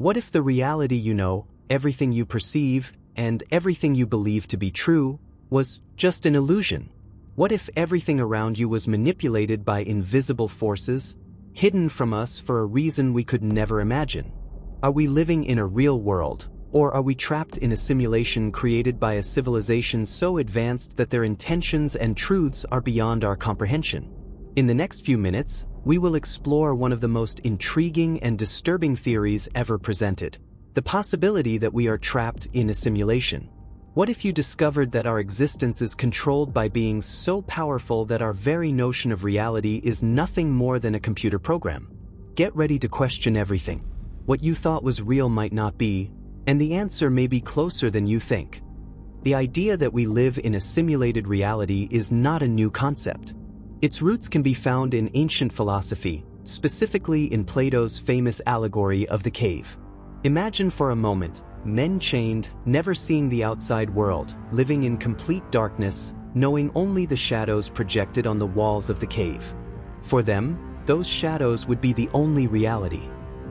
What if the reality you know, everything you perceive, and everything you believe to be true, was just an illusion? What if everything around you was manipulated by invisible forces, hidden from us for a reason we could never imagine? Are we living in a real world, or are we trapped in a simulation created by a civilization so advanced that their intentions and truths are beyond our comprehension? In the next few minutes, we will explore one of the most intriguing and disturbing theories ever presented: the possibility that we are trapped in a simulation. What if you discovered that our existence is controlled by beings so powerful that our very notion of reality is nothing more than a computer program? Get ready to question everything. What you thought was real might not be, and the answer may be closer than you think. The idea that we live in a simulated reality is not a new concept. Its roots can be found in ancient philosophy, specifically in Plato's famous allegory of the cave. Imagine for a moment, men chained, never seeing the outside world, living in complete darkness, knowing only the shadows projected on the walls of the cave. For them, those shadows would be the only reality.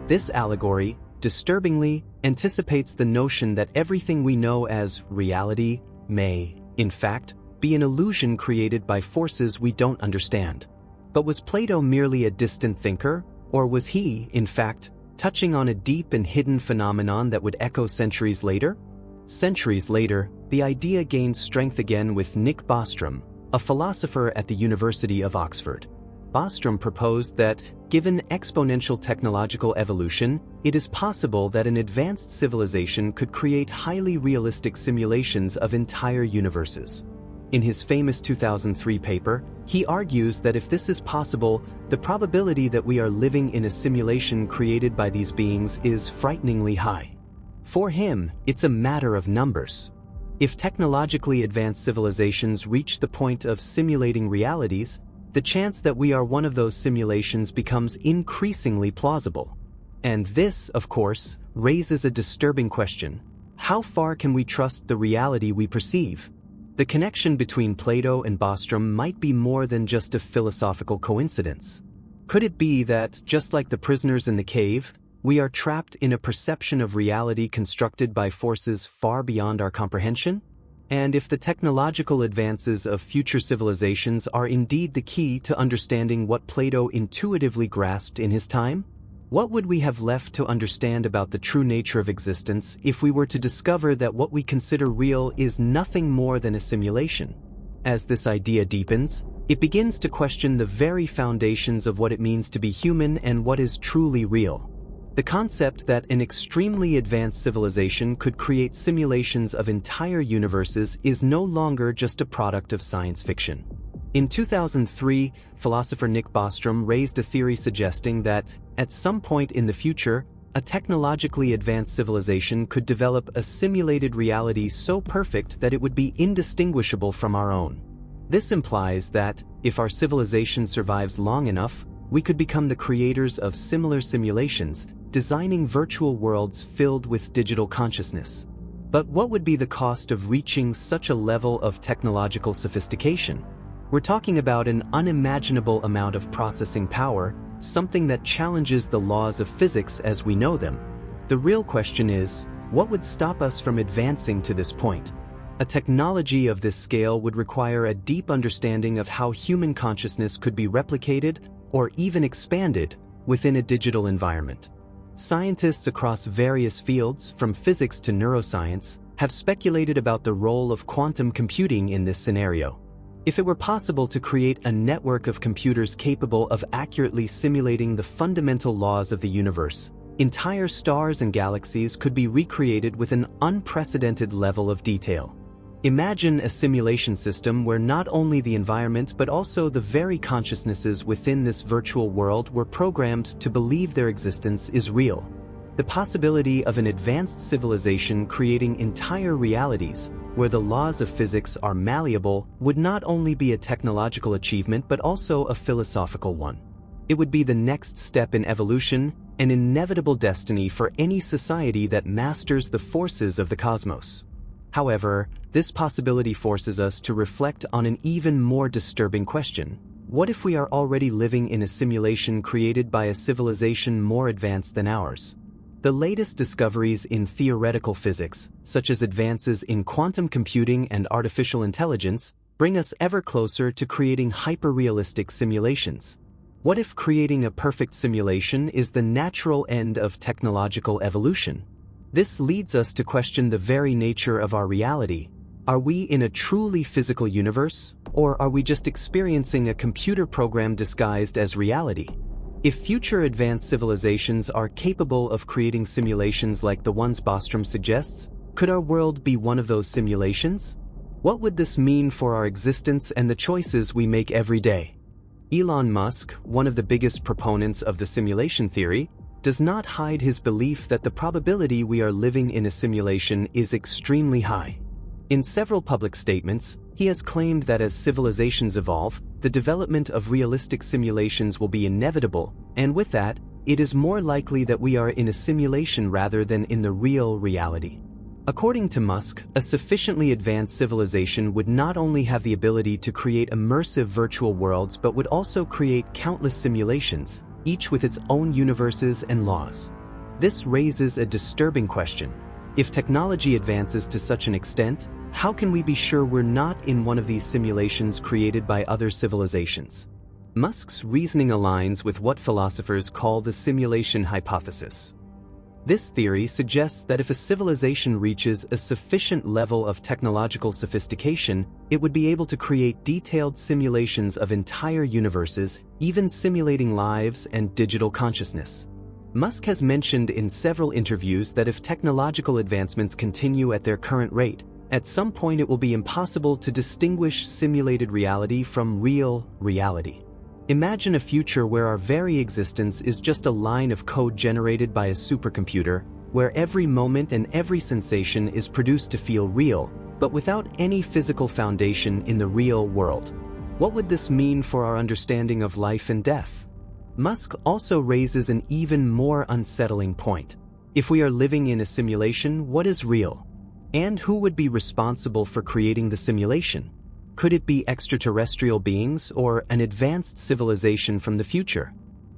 This allegory, disturbingly, anticipates the notion that everything we know as reality may, in fact, be an illusion created by forces we don't understand. But was Plato merely a distant thinker, or was he, in fact, touching on a deep and hidden phenomenon that would echo centuries later? Centuries later, the idea gained strength again with Nick Bostrom, a philosopher at the University of Oxford. Bostrom proposed that, given exponential technological evolution, it is possible that an advanced civilization could create highly realistic simulations of entire universes. In his famous 2003 paper, he argues that if this is possible, the probability that we are living in a simulation created by these beings is frighteningly high. For him, it's a matter of numbers. If technologically advanced civilizations reach the point of simulating realities, the chance that we are one of those simulations becomes increasingly plausible. And this, of course, raises a disturbing question: how far can we trust the reality we perceive? The connection between Plato and Bostrom might be more than just a philosophical coincidence. Could it be that, just like the prisoners in the cave, we are trapped in a perception of reality constructed by forces far beyond our comprehension? And if the technological advances of future civilizations are indeed the key to understanding what Plato intuitively grasped in his time, what would we have left to understand about the true nature of existence if we were to discover that what we consider real is nothing more than a simulation? As this idea deepens, it begins to question the very foundations of what it means to be human and what is truly real. The concept that an extremely advanced civilization could create simulations of entire universes is no longer just a product of science fiction. In 2003, philosopher Nick Bostrom raised a theory suggesting that, at some point in the future, a technologically advanced civilization could develop a simulated reality so perfect that it would be indistinguishable from our own. This implies that, if our civilization survives long enough, we could become the creators of similar simulations, designing virtual worlds filled with digital consciousness. But what would be the cost of reaching such a level of technological sophistication? We're talking about an unimaginable amount of processing power, something that challenges the laws of physics as we know them. The real question is, what would stop us from advancing to this point? A technology of this scale would require a deep understanding of how human consciousness could be replicated or even expanded within a digital environment. Scientists across various fields, from physics to neuroscience, have speculated about the role of quantum computing in this scenario. If it were possible to create a network of computers capable of accurately simulating the fundamental laws of the universe, entire stars and galaxies could be recreated with an unprecedented level of detail. Imagine a simulation system where not only the environment but also the very consciousnesses within this virtual world were programmed to believe their existence is real. The possibility of an advanced civilization creating entire realities where the laws of physics are malleable would not only be a technological achievement but also a philosophical one. It would be the next step in evolution, an inevitable destiny for any society that masters the forces of the cosmos. However, this possibility forces us to reflect on an even more disturbing question. What if we are already living in a simulation created by a civilization more advanced than ours? The latest discoveries in theoretical physics, such as advances in quantum computing and artificial intelligence, bring us ever closer to creating hyper-realistic simulations. What if creating a perfect simulation is the natural end of technological evolution? This leads us to question the very nature of our reality. Are we in a truly physical universe, or are we just experiencing a computer program disguised as reality? If future advanced civilizations are capable of creating simulations like the ones Bostrom suggests, could our world be one of those simulations? What would this mean for our existence and the choices we make every day? Elon Musk, one of the biggest proponents of the simulation theory, does not hide his belief that the probability we are living in a simulation is extremely high. In several public statements, he has claimed that as civilizations evolve, the development of realistic simulations will be inevitable, and with that, it is more likely that we are in a simulation rather than in the real reality. According to Musk, a sufficiently advanced civilization would not only have the ability to create immersive virtual worlds but would also create countless simulations, each with its own universes and laws. This raises a disturbing question. If technology advances to such an extent, how can we be sure we're not in one of these simulations created by other civilizations? Musk's reasoning aligns with what philosophers call the simulation hypothesis. This theory suggests that if a civilization reaches a sufficient level of technological sophistication, it would be able to create detailed simulations of entire universes, even simulating lives and digital consciousness. Musk has mentioned in several interviews that if technological advancements continue at their current rate, at some point it will be impossible to distinguish simulated reality from real reality. Imagine a future where our very existence is just a line of code generated by a supercomputer, where every moment and every sensation is produced to feel real, but without any physical foundation in the real world. What would this mean for our understanding of life and death? Musk also raises an even more unsettling point. If we are living in a simulation, what is real? And who would be responsible for creating the simulation? Could it be extraterrestrial beings or an advanced civilization from the future?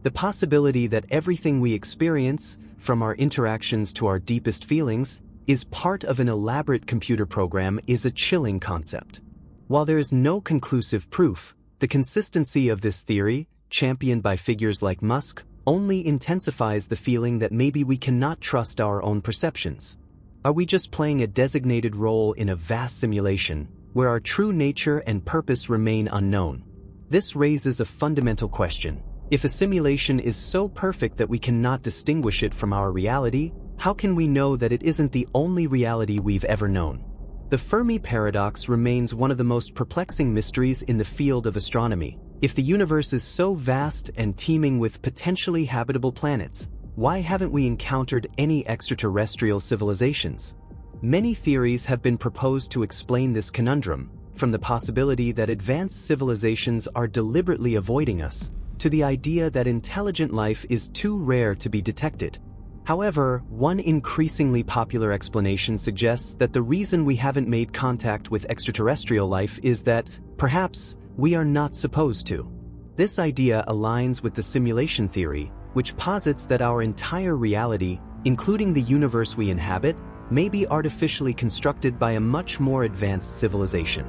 The possibility that everything we experience, from our interactions to our deepest feelings, is part of an elaborate computer program is a chilling concept. While there is no conclusive proof, the consistency of this theory, championed by figures like Musk, only intensifies the feeling that maybe we cannot trust our own perceptions. Are we just playing a designated role in a vast simulation, where our true nature and purpose remain unknown? This raises a fundamental question. If a simulation is so perfect that we cannot distinguish it from our reality, how can we know that it isn't the only reality we've ever known? The Fermi paradox remains one of the most perplexing mysteries in the field of astronomy. If the universe is so vast and teeming with potentially habitable planets, why haven't we encountered any extraterrestrial civilizations? Many theories have been proposed to explain this conundrum, from the possibility that advanced civilizations are deliberately avoiding us, to the idea that intelligent life is too rare to be detected. However, one increasingly popular explanation suggests that the reason we haven't made contact with extraterrestrial life is that, perhaps, we are not supposed to. This idea aligns with the simulation theory, which posits that our entire reality, including the universe we inhabit, may be artificially constructed by a much more advanced civilization.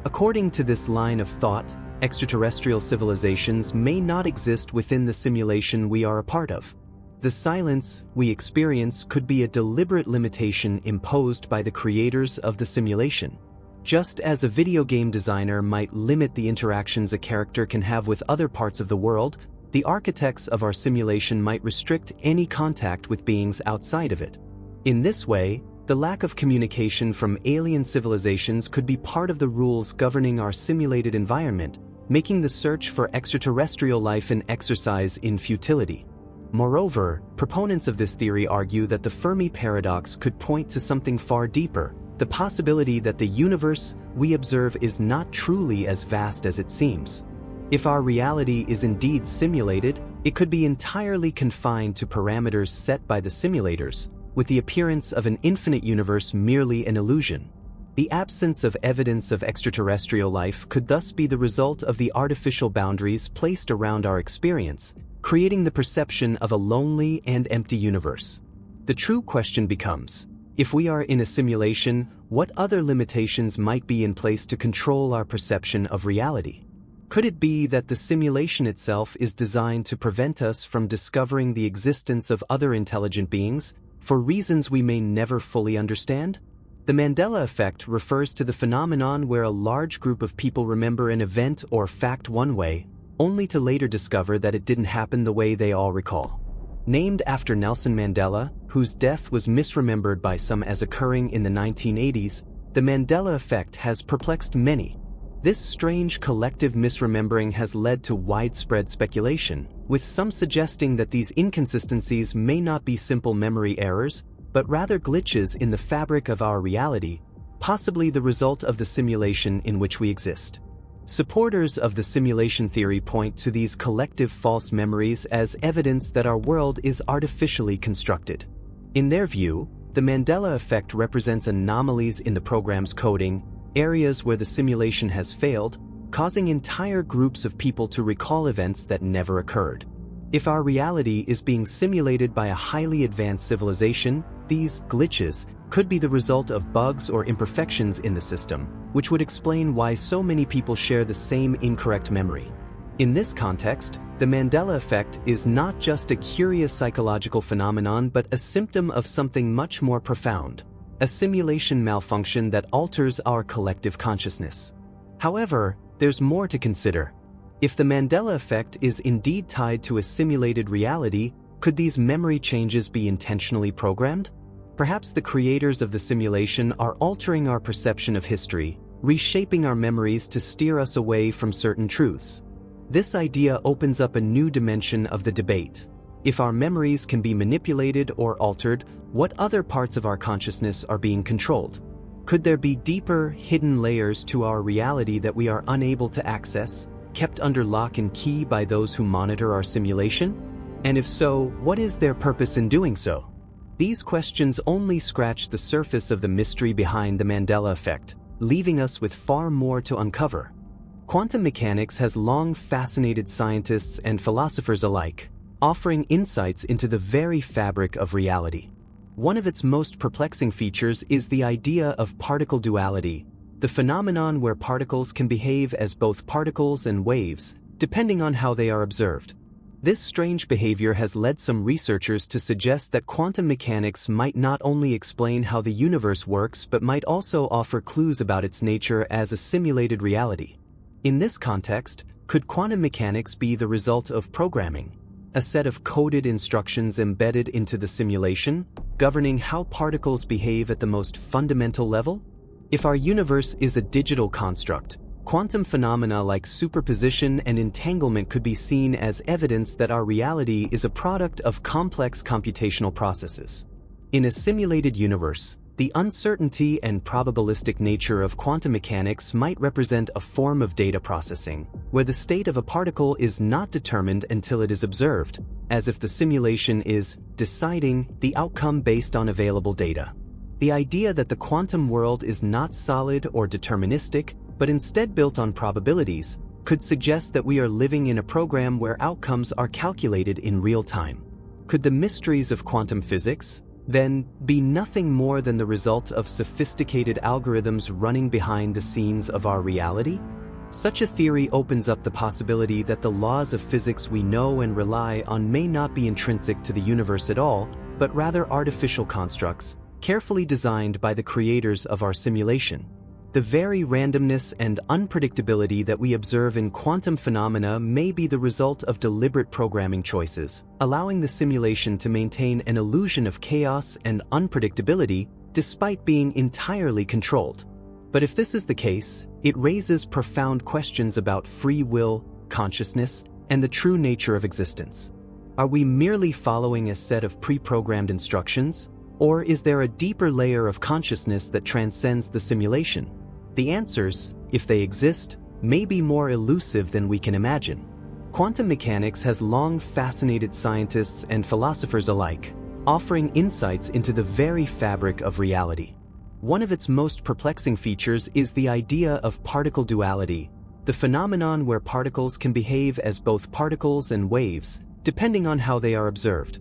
According to this line of thought, extraterrestrial civilizations may not exist within the simulation we are a part of. The silence we experience could be a deliberate limitation imposed by the creators of the simulation. Just as a video game designer might limit the interactions a character can have with other parts of the world, the architects of our simulation might restrict any contact with beings outside of it. In this way, the lack of communication from alien civilizations could be part of the rules governing our simulated environment, making the search for extraterrestrial life an exercise in futility. Moreover, proponents of this theory argue that the Fermi paradox could point to something far deeper, the possibility that the universe we observe is not truly as vast as it seems. If our reality is indeed simulated, it could be entirely confined to parameters set by the simulators, with the appearance of an infinite universe merely an illusion. The absence of evidence of extraterrestrial life could thus be the result of the artificial boundaries placed around our experience, creating the perception of a lonely and empty universe. The true question becomes, if we are in a simulation, what other limitations might be in place to control our perception of reality? Could it be that the simulation itself is designed to prevent us from discovering the existence of other intelligent beings, for reasons we may never fully understand? The Mandela effect refers to the phenomenon where a large group of people remember an event or fact one way, only to later discover that it didn't happen the way they all recall. Named after Nelson Mandela, whose death was misremembered by some as occurring in the 1980s, the Mandela effect has perplexed many. This strange collective misremembering has led to widespread speculation, with some suggesting that these inconsistencies may not be simple memory errors, but rather glitches in the fabric of our reality, possibly the result of the simulation in which we exist. Supporters of the simulation theory point to these collective false memories as evidence that our world is artificially constructed. In their view, the Mandela effect represents anomalies in the program's coding, areas where the simulation has failed, causing entire groups of people to recall events that never occurred. If our reality is being simulated by a highly advanced civilization, these glitches could be the result of bugs or imperfections in the system, which would explain why so many people share the same incorrect memory. In this context, the Mandela effect is not just a curious psychological phenomenon but a symptom of something much more profound, a simulation malfunction that alters our collective consciousness. However, there's more to consider. If the Mandela effect is indeed tied to a simulated reality, could these memory changes be intentionally programmed? Perhaps the creators of the simulation are altering our perception of history, reshaping our memories to steer us away from certain truths. This idea opens up a new dimension of the debate. If our memories can be manipulated or altered, what other parts of our consciousness are being controlled? Could there be deeper, hidden layers to our reality that we are unable to access, kept under lock and key by those who monitor our simulation? And if so, what is their purpose in doing so? These questions only scratch the surface of the mystery behind the Mandela effect, leaving us with far more to uncover. Quantum mechanics has long fascinated scientists and philosophers alike, offering insights into the very fabric of reality. One of its most perplexing features is the idea of particle duality, the phenomenon where particles can behave as both particles and waves, depending on how they are observed. This strange behavior has led some researchers to suggest that quantum mechanics might not only explain how the universe works but might also offer clues about its nature as a simulated reality. In this context, could quantum mechanics be the result of programming, a set of coded instructions embedded into the simulation, governing how particles behave at the most fundamental level? If our universe is a digital construct, quantum phenomena like superposition and entanglement could be seen as evidence that our reality is a product of complex computational processes. In a simulated universe, the uncertainty and probabilistic nature of quantum mechanics might represent a form of data processing, where the state of a particle is not determined until it is observed, as if the simulation is deciding the outcome based on available data. The idea that the quantum world is not solid or deterministic, but instead built on probabilities, could suggest that we are living in a program where outcomes are calculated in real time. Could the mysteries of quantum physics, then, be nothing more than the result of sophisticated algorithms running behind the scenes of our reality? Such a theory opens up the possibility that the laws of physics we know and rely on may not be intrinsic to the universe at all, but rather artificial constructs, carefully designed by the creators of our simulation. The very randomness and unpredictability that we observe in quantum phenomena may be the result of deliberate programming choices, allowing the simulation to maintain an illusion of chaos and unpredictability despite being entirely controlled. But if this is the case, it raises profound questions about free will, consciousness, and the true nature of existence. Are we merely following a set of pre-programmed instructions, or is there a deeper layer of consciousness that transcends the simulation? The answers, if they exist, may be more elusive than we can imagine. Quantum mechanics has long fascinated scientists and philosophers alike, offering insights into the very fabric of reality. One of its most perplexing features is the idea of particle duality, the phenomenon where particles can behave as both particles and waves, depending on how they are observed.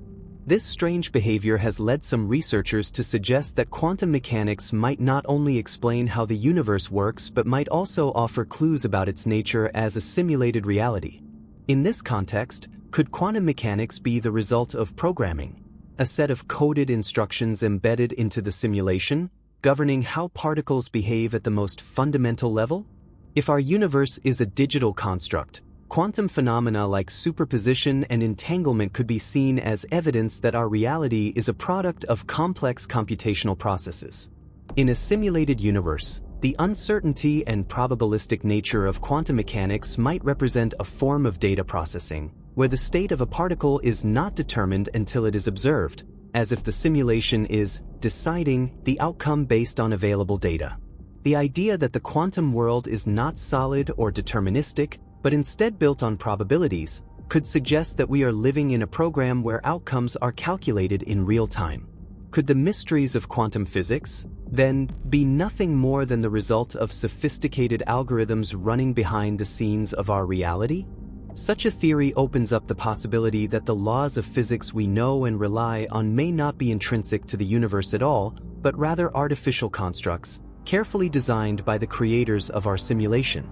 This strange behavior has led some researchers to suggest that quantum mechanics might not only explain how the universe works but might also offer clues about its nature as a simulated reality. In this context, could quantum mechanics be the result of programming, a set of coded instructions embedded into the simulation, governing how particles behave at the most fundamental level? If our universe is a digital construct, quantum phenomena like superposition and entanglement could be seen as evidence that our reality is a product of complex computational processes. In a simulated universe, the uncertainty and probabilistic nature of quantum mechanics might represent a form of data processing, where the state of a particle is not determined until it is observed, as if the simulation is deciding the outcome based on available data. The idea that the quantum world is not solid or deterministic, but instead built on probabilities, could suggest that we are living in a program where outcomes are calculated in real time. Could the mysteries of quantum physics, then, be nothing more than the result of sophisticated algorithms running behind the scenes of our reality? Such a theory opens up the possibility that the laws of physics we know and rely on may not be intrinsic to the universe at all, but rather artificial constructs, carefully designed by the creators of our simulation.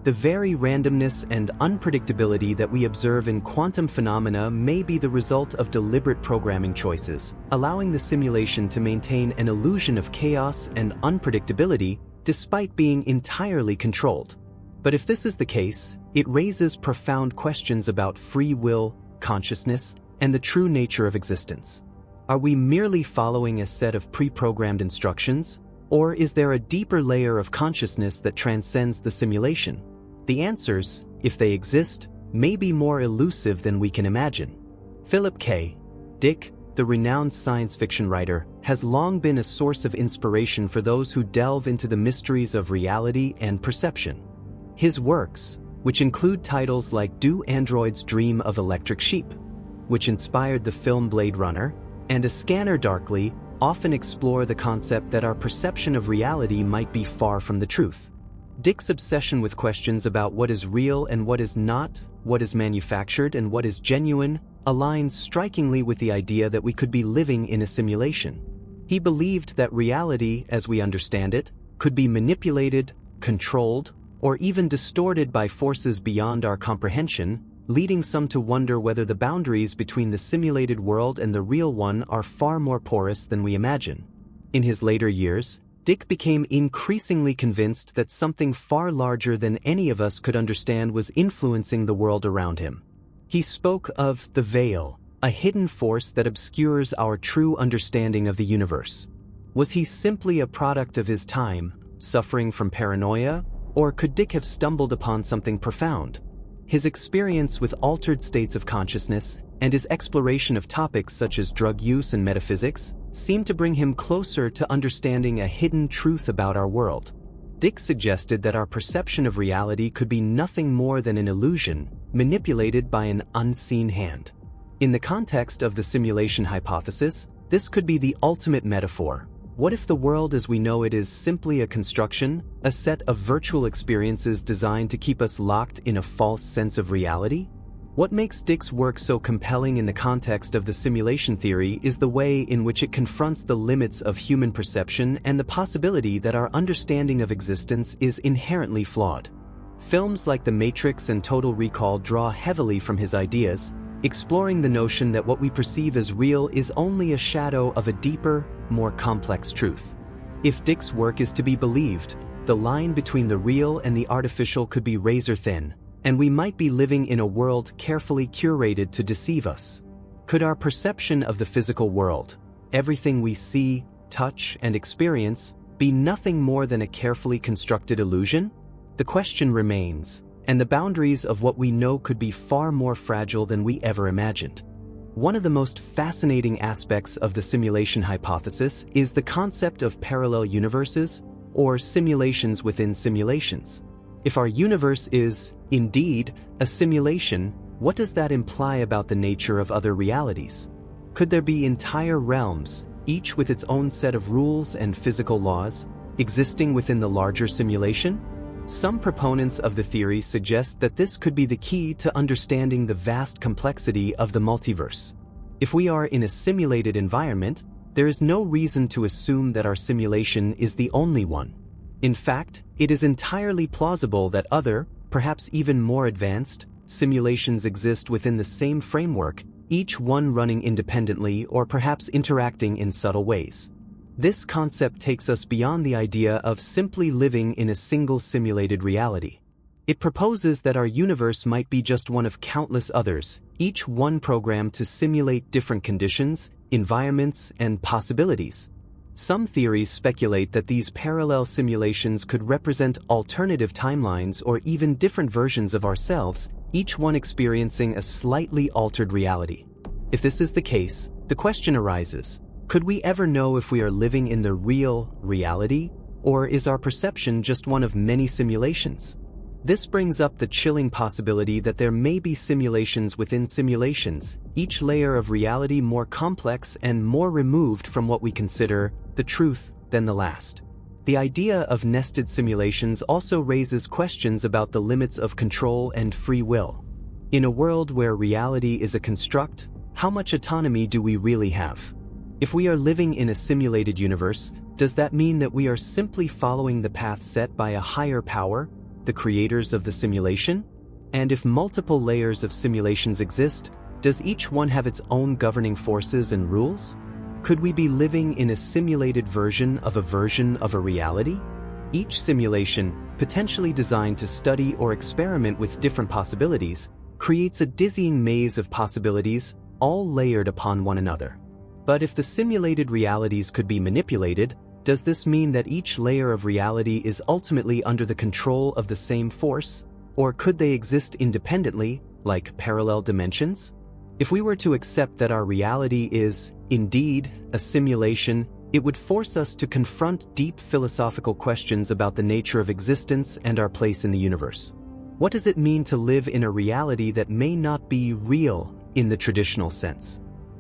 The very randomness and unpredictability that we observe in quantum phenomena may be the result of deliberate programming choices, allowing the simulation to maintain an illusion of chaos and unpredictability despite being entirely controlled. But if this is the case, it raises profound questions about free will, consciousness, and the true nature of existence. Are we merely following a set of pre-programmed instructions, or is there a deeper layer of consciousness that transcends the simulation? The answers, if they exist, may be more elusive than we can imagine. Philip K. Dick, the renowned science fiction writer, has long been a source of inspiration for those who delve into the mysteries of reality and perception. His works, which include titles like Do Androids Dream of Electric Sheep, which inspired the film Blade Runner, and A Scanner Darkly, often explore the concept that our perception of reality might be far from the truth. Dick's obsession with questions about what is real and what is not, what is manufactured and what is genuine, aligns strikingly with the idea that we could be living in a simulation. He believed that reality, as we understand it, could be manipulated, controlled, or even distorted by forces beyond our comprehension, leading some to wonder whether the boundaries between the simulated world and the real one are far more porous than we imagine. In his later years, Dick became increasingly convinced that something far larger than any of us could understand was influencing the world around him. He spoke of the veil, a hidden force that obscures our true understanding of the universe. Was he simply a product of his time, suffering from paranoia, or could Dick have stumbled upon something profound? His experience with altered states of consciousness and his exploration of topics such as drug use and metaphysics seemed to bring him closer to understanding a hidden truth about our world. Dick suggested that our perception of reality could be nothing more than an illusion, manipulated by an unseen hand. In the context of the simulation hypothesis, this could be the ultimate metaphor. What if the world as we know it is simply a construction, a set of virtual experiences designed to keep us locked in a false sense of reality? What makes Dick's work so compelling in the context of the simulation theory is the way in which it confronts the limits of human perception and the possibility that our understanding of existence is inherently flawed. Films like The Matrix and Total Recall draw heavily from his ideas, exploring the notion that what we perceive as real is only a shadow of a deeper, more complex truth. If Dick's work is to be believed, the line between the real and the artificial could be razor thin, and we might be living in a world carefully curated to deceive us. Could our perception of the physical world, everything we see, touch, and experience, be nothing more than a carefully constructed illusion? The question remains, and the boundaries of what we know could be far more fragile than we ever imagined. One of the most fascinating aspects of the simulation hypothesis is the concept of parallel universes, or simulations within simulations. If our universe is, indeed, a simulation, what does that imply about the nature of other realities? Could there be entire realms, each with its own set of rules and physical laws, existing within the larger simulation? Some proponents of the theory suggest that this could be the key to understanding the vast complexity of the multiverse. If we are in a simulated environment, there is no reason to assume that our simulation is the only one. In fact, it is entirely plausible that other, perhaps even more advanced, simulations exist within the same framework, each one running independently or perhaps interacting in subtle ways. This concept takes us beyond the idea of simply living in a single simulated reality. It proposes that our universe might be just one of countless others, each one programmed to simulate different conditions, environments, and possibilities. Some theories speculate that these parallel simulations could represent alternative timelines or even different versions of ourselves, each one experiencing a slightly altered reality. If this is the case, the question arises, could we ever know if we are living in the real reality, or is our perception just one of many simulations? This brings up the chilling possibility that there may be simulations within simulations, each layer of reality more complex and more removed from what we consider the truth than the last. The idea of nested simulations also raises questions about the limits of control and free will. In a world where reality is a construct, how much autonomy do we really have? If we are living in a simulated universe, does that mean that we are simply following the path set by a higher power, the creators of the simulation? And if multiple layers of simulations exist, does each one have its own governing forces and rules? Could we be living in a simulated version of a reality? Each simulation, potentially designed to study or experiment with different possibilities, creates a dizzying maze of possibilities, all layered upon one another. But if the simulated realities could be manipulated, does this mean that each layer of reality is ultimately under the control of the same force, or could they exist independently, like parallel dimensions? If we were to accept that our reality is, indeed, a simulation, it would force us to confront deep philosophical questions about the nature of existence and our place in the universe. What does it mean to live in a reality that may not be real in the traditional sense?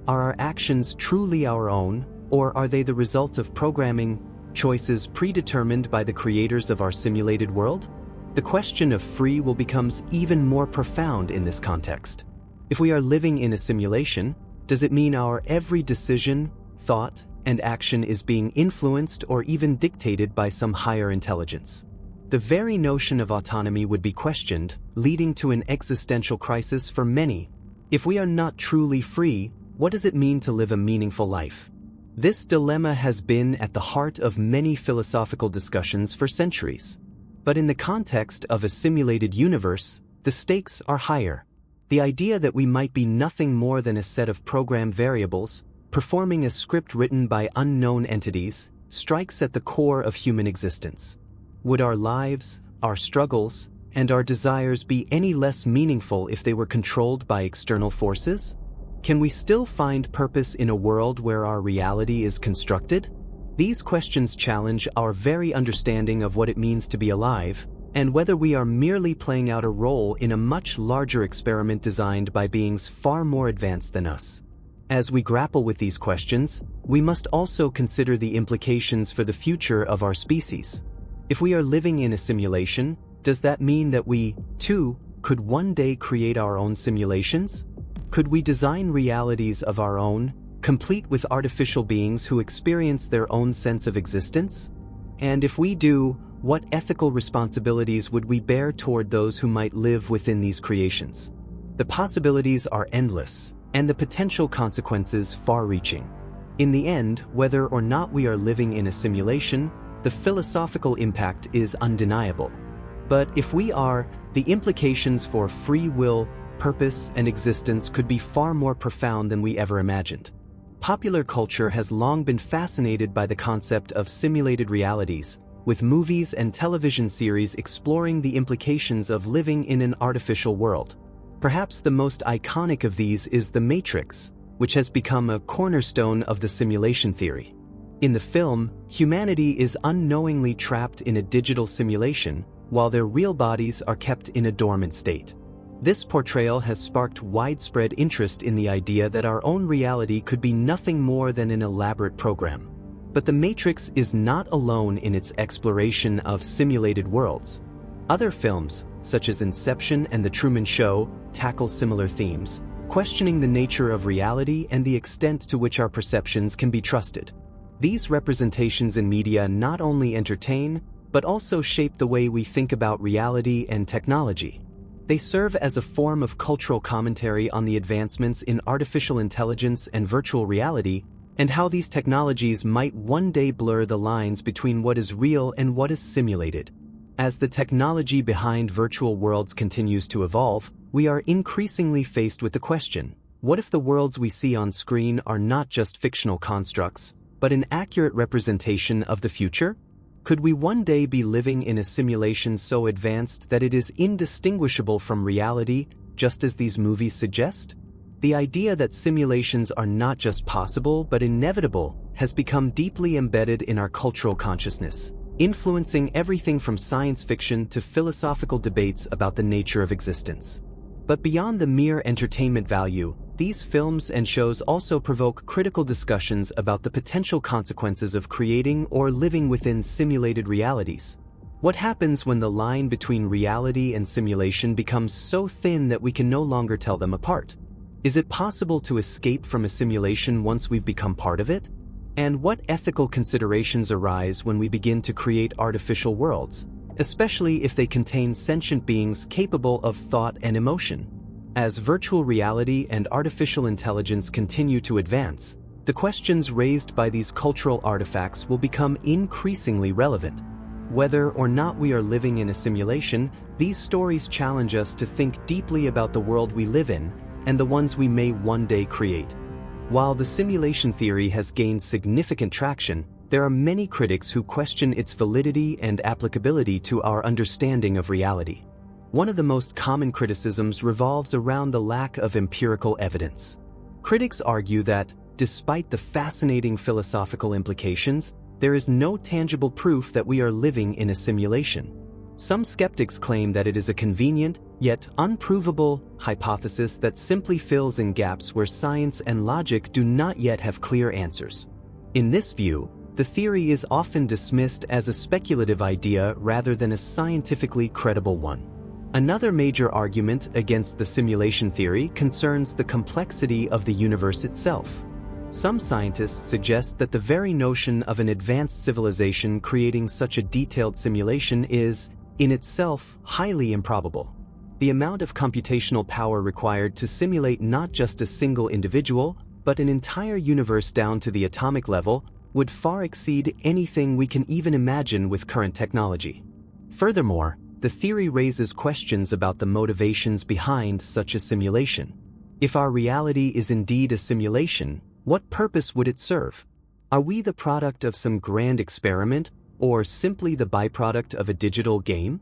Are our actions truly our own, or are they the result of programming, choices predetermined by the creators of our simulated world? The question of free will becomes even more profound in this context. If we are living in a simulation, does it mean our every decision, thought, and action is being influenced or even dictated by some higher intelligence? The very notion of autonomy would be questioned, leading to an existential crisis for many. If we are not truly free, what does it mean to live a meaningful life? This dilemma has been at the heart of many philosophical discussions for centuries. But in the context of a simulated universe, the stakes are higher. The idea that we might be nothing more than a set of programmed variables, performing a script written by unknown entities, strikes at the core of human existence. Would our lives, our struggles, and our desires be any less meaningful if they were controlled by external forces? Can we still find purpose in a world where our reality is constructed? These questions challenge our very understanding of what it means to be alive, and whether we are merely playing out a role in a much larger experiment designed by beings far more advanced than us. As we grapple with these questions, we must also consider the implications for the future of our species. If we are living in a simulation, does that mean that we, too, could one day create our own simulations? Could we design realities of our own, complete with artificial beings who experience their own sense of existence? And if we do, what ethical responsibilities would we bear toward those who might live within these creations? The possibilities are endless, and the potential consequences far-reaching. In the end, whether or not we are living in a simulation, the philosophical impact is undeniable. But if we are, the implications for free will, purpose, and existence could be far more profound than we ever imagined. Popular culture has long been fascinated by the concept of simulated realities, with movies and television series exploring the implications of living in an artificial world. Perhaps the most iconic of these is The Matrix, which has become a cornerstone of the simulation theory. In the film, humanity is unknowingly trapped in a digital simulation, while their real bodies are kept in a dormant state. This portrayal has sparked widespread interest in the idea that our own reality could be nothing more than an elaborate program. But The Matrix is not alone in its exploration of simulated worlds. Other films, such as Inception and The Truman Show, tackle similar themes, questioning the nature of reality and the extent to which our perceptions can be trusted. These representations in media not only entertain, but also shape the way we think about reality and technology. They serve as a form of cultural commentary on the advancements in artificial intelligence and virtual reality, and how these technologies might one day blur the lines between what is real and what is simulated. As the technology behind virtual worlds continues to evolve, we are increasingly faced with the question, what if the worlds we see on screen are not just fictional constructs, but an accurate representation of the future? Could we one day be living in a simulation so advanced that it is indistinguishable from reality, just as these movies suggest? The idea that simulations are not just possible but inevitable has become deeply embedded in our cultural consciousness, influencing everything from science fiction to philosophical debates about the nature of existence. But beyond the mere entertainment value, these films and shows also provoke critical discussions about the potential consequences of creating or living within simulated realities. What happens when the line between reality and simulation becomes so thin that we can no longer tell them apart? Is it possible to escape from a simulation once we've become part of it? And what ethical considerations arise when we begin to create artificial worlds, especially if they contain sentient beings capable of thought and emotion? As virtual reality and artificial intelligence continue to advance, the questions raised by these cultural artifacts will become increasingly relevant. Whether or not we are living in a simulation, these stories challenge us to think deeply about the world we live in and the ones we may one day create. While the simulation theory has gained significant traction, there are many critics who question its validity and applicability to our understanding of reality. One of the most common criticisms revolves around the lack of empirical evidence. Critics argue that, despite the fascinating philosophical implications, there is no tangible proof that we are living in a simulation. Some skeptics claim that it is a convenient, yet unprovable, hypothesis that simply fills in gaps where science and logic do not yet have clear answers. In this view, the theory is often dismissed as a speculative idea rather than a scientifically credible one. Another major argument against the simulation theory concerns the complexity of the universe itself. Some scientists suggest that the very notion of an advanced civilization creating such a detailed simulation is, in itself, highly improbable. The amount of computational power required to simulate not just a single individual, but an entire universe down to the atomic level would far exceed anything we can even imagine with current technology. Furthermore, the theory raises questions about the motivations behind such a simulation. If our reality is indeed a simulation, what purpose would it serve? Are we the product of some grand experiment, or simply the byproduct of a digital game?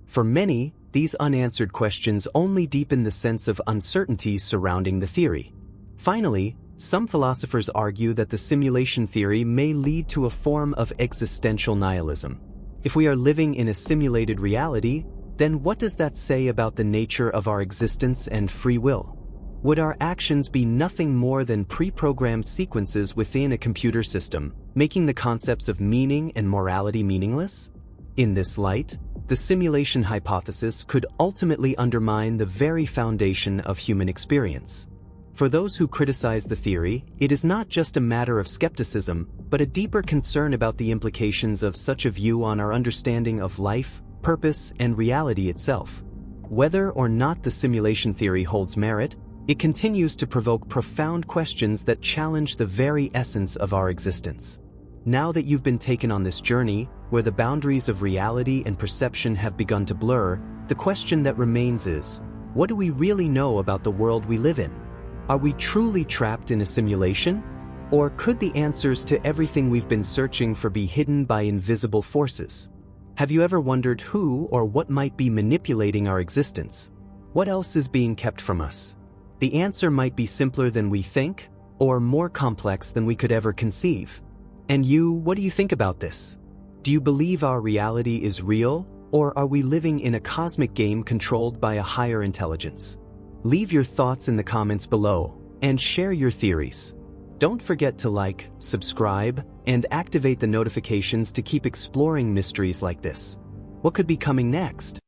For many, these unanswered questions only deepen the sense of uncertainty surrounding the theory. Finally, some philosophers argue that the simulation theory may lead to a form of existential nihilism. If we are living in a simulated reality, then what does that say about the nature of our existence and free will? Would our actions be nothing more than pre-programmed sequences within a computer system, making the concepts of meaning and morality meaningless? In this light, the simulation hypothesis could ultimately undermine the very foundation of human experience. For those who criticize the theory, it is not just a matter of skepticism, but a deeper concern about the implications of such a view on our understanding of life, purpose, and reality itself. Whether or not the simulation theory holds merit, it continues to provoke profound questions that challenge the very essence of our existence. Now that you've been taken on this journey, where the boundaries of reality and perception have begun to blur, the question that remains is, what do we really know about the world we live in? Are we truly trapped in a simulation? Or could the answers to everything we've been searching for be hidden by invisible forces? Have you ever wondered who or what might be manipulating our existence? What else is being kept from us? The answer might be simpler than we think, or more complex than we could ever conceive. And you, what do you think about this? Do you believe our reality is real, or are we living in a cosmic game controlled by a higher intelligence? Leave your thoughts in the comments below, and share your theories. Don't forget to like, subscribe, and activate the notifications to keep exploring mysteries like this. What could be coming next?